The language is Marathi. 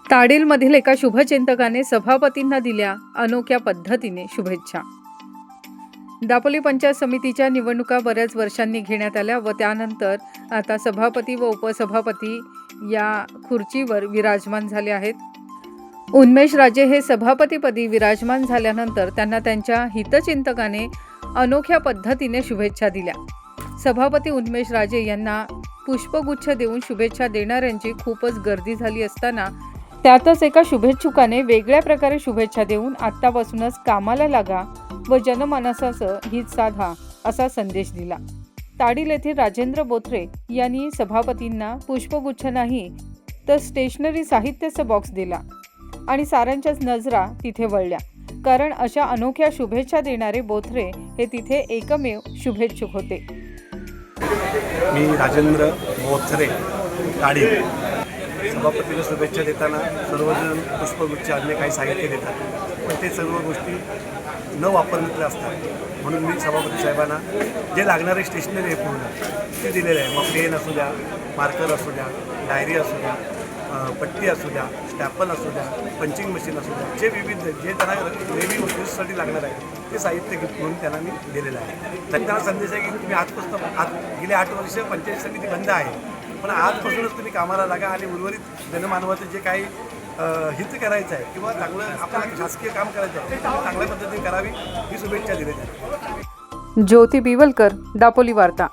ताडीलमधील एका शुभचिंतकाने सभापतींना दिल्या अनोख्या पद्धतीने शुभेच्छा। दापोली पंचायत समितीच्या निवडणुका बऱ्याच वर्षांनी घेण्यात आल्या व त्यानंतर आता सभापती व उपसभापती या खुर्चीवर विराजमान झाले आहेत। उन्मेष राजे हे सभापतीपदी विराजमान झाल्यानंतर त्यांना त्यांच्या हितचिंतकाने अनोख्या पद्धतीने शुभेच्छा दिल्या। सभापती उन्मेष राजे यांना पुष्पगुच्छ देऊन शुभेच्छा देणाऱ्यांची खूपच गर्दी झाली असताना त्यातच एका शुभेच्छुकाने वेगळ्या प्रकारे शुभेच्छा देऊन आत्तापासूनच कामाला लागा व जनमानसाचं हित साधा असा संदेश दिला। ताडील येथील राजेंद्र बोथरे यांनी सभापतींना पुष्पगुच्छ नाही तर स्टेशनरी साहित्याचा बॉक्स दिला आणि साऱ्यांच्याच नजरा तिथे वळल्या, कारण अशा अनोख्या शुभेच्छा देणारे बोथरे हे तिथे एकमेव शुभेच्छुक होते। मी राजेंद्र बोथरे ताडील। सभापतीला शुभेच्छा देताना सर्वजण पुष्पगुच्छ अन्य काही साहित्य देतात, पण ते सर्व गोष्टी न वापरण्यातल्या असतात। म्हणून मी सभापती साहेबांना जे लागणारे स्टेशनरी आहे पूर्ण ते दिलेले आहे। मग पेन असू द्या, मार्कर असू द्या, डायरी असू द्या, पट्टी असू द्या, स्टॅपल असू द्या, पंचिंग मशीन असू द्या, जे विविध जे त्यांना नेहमी यूजसाठी लागणार आहे ते साहित्य म्हणून त्यांना मी दिलेलं आहे। तरी त्यांना संदेश आहे की तुम्ही आजपासून गेले 8 वर्ष पंचायत समिती बंद आहे, पण आजपासूनच तुम्ही कामाला लागा आणि उर्वरित जनमानवाचं जे काही हित करायचं आहे किंवा चांगलं आपल्याला शासकीय काम करायचं आहे ते चांगल्या पद्धतीने करावी ही शुभेच्छा दिली जाते। ज्योती बिवलकर, दापोली वार्ता।